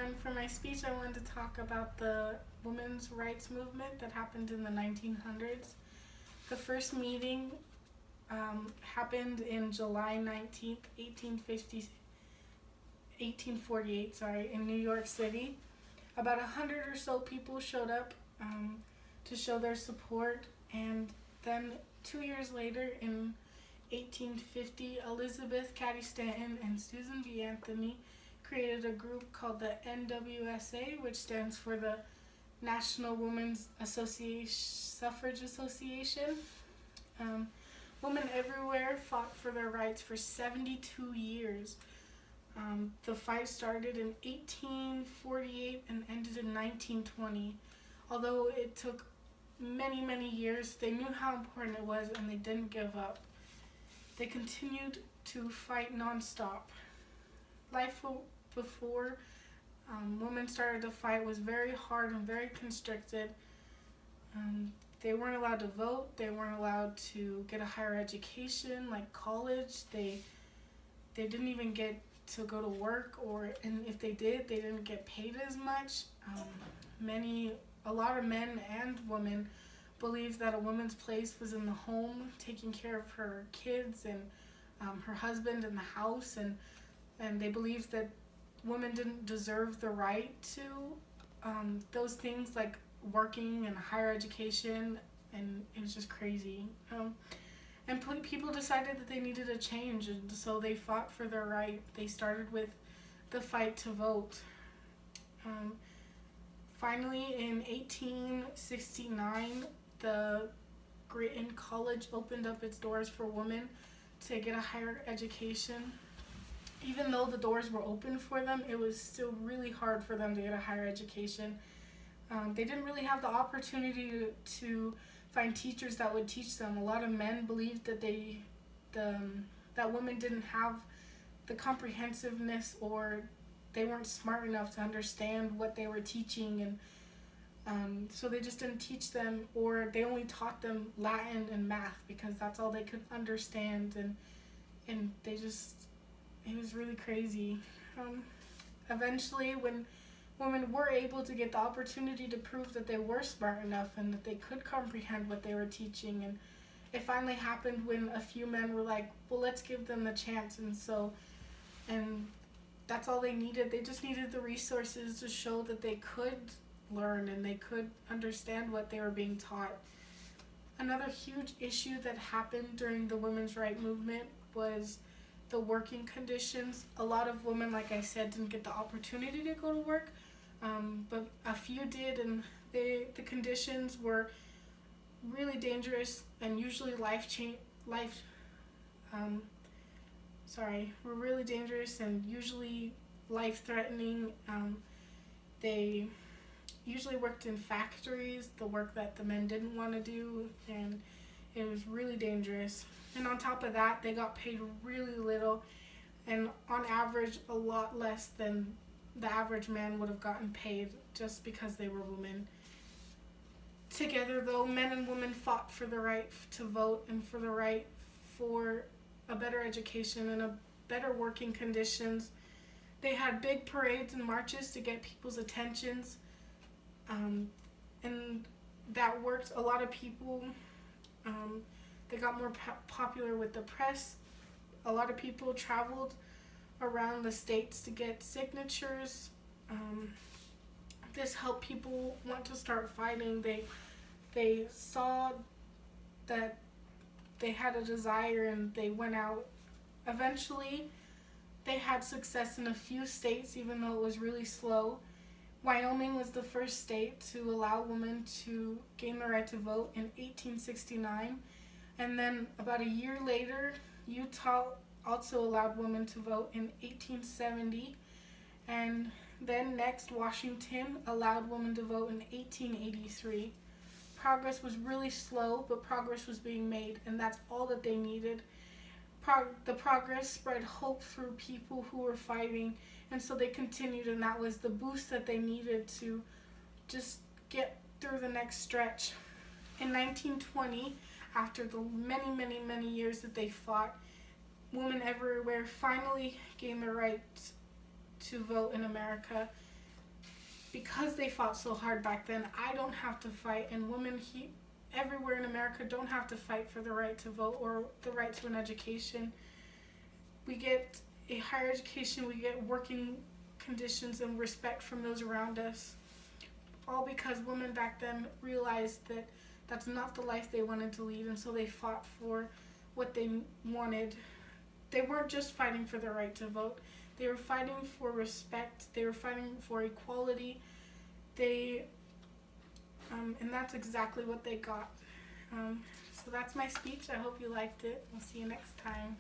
and for my speech, I wanted to talk about the women's rights movement that happened in the 1900s. The first meeting happened in July 19th, 1848, in New York City. About 100 or so people showed up to show their support, and then 2 years later, in 1850, Elizabeth Cady Stanton and Susan B. Anthony created a group called the NWSA, which stands for the National Women's Suffrage Association. Women everywhere fought for their rights for 72 years. The fight started in 1848 and ended in 1920. Although it took many, many years, they knew how important it was and they didn't give up. They continued to fight nonstop. Life before women started to fight was very hard and very constricted. They weren't allowed to vote. They weren't allowed to get a higher education like college. They didn't even get to go to work, and if they did, they didn't get paid as much. A lot of men and women believed that a woman's place was in the home, taking care of her kids and her husband in the house, and they believed that women didn't deserve the right to those things like working and higher education, and it was just crazy. And people decided that they needed a change, and so they fought for their right. They started with the fight to vote. Finally, in 1869, the Grattan College opened up its doors for women to get a higher education. Even though the doors were open for them, it was still really hard for them to get a higher education. They didn't really have the opportunity to find teachers that would teach them. A lot of men believed that that women didn't have the comprehensiveness, or they weren't smart enough to understand what they were teaching, and so they just didn't teach them, or they only taught them Latin and math because that's all they could understand, and it was really crazy. Eventually, when women were able to get the opportunity to prove that they were smart enough and that they could comprehend what they were teaching, and it finally happened when a few men were like, well, let's give them the chance, and that's all they needed. They just needed the resources to show that they could learn and they could understand what they were being taught. Another huge issue that happened during the women's rights movement was the working conditions. A lot of women, like I said, didn't get the opportunity to go to work, but a few did, and the conditions were really dangerous and usually were really dangerous and usually life-threatening. They usually worked in factories, the work that the men didn't want to do, and it was really dangerous. And on top of that, they got paid really little, and on average, a lot less than the average man would have gotten paid just because they were women. Together, though, men and women fought for the right to vote and for the right for a better education and a better working conditions. They had big parades and marches to get people's attentions, and that worked. A lot of people, they got more popular with the press. A lot of people traveled around the states to get signatures. This helped people want to start fighting. They saw that they had a desire and they went out. Eventually, they had success in a few states, even though it was really slow. Wyoming was the first state to allow women to gain the right to vote in 1869. And then about a year later, Utah also allowed women to vote in 1870. And then next, Washington allowed women to vote in 1883. Progress was really slow, but progress was being made, and that's all that they needed. The progress spread hope through people who were fighting, and so they continued, and that was the boost that they needed to just get through the next stretch. In 1920, after the many, many, many years that they fought, women everywhere finally gained the right to vote in America. because they fought so hard back then, I don't have to fight, and women everywhere in America don't have to fight for the right to vote or the right to an education. We get a higher education, we get working conditions and respect from those around us, all because women back then realized that that's not the life they wanted to lead, and so they fought for what they wanted. They weren't just fighting for the right to vote. They were fighting for respect. They were fighting for equality. And that's exactly what they got. So that's my speech. I hope you liked it. We'll see you next time.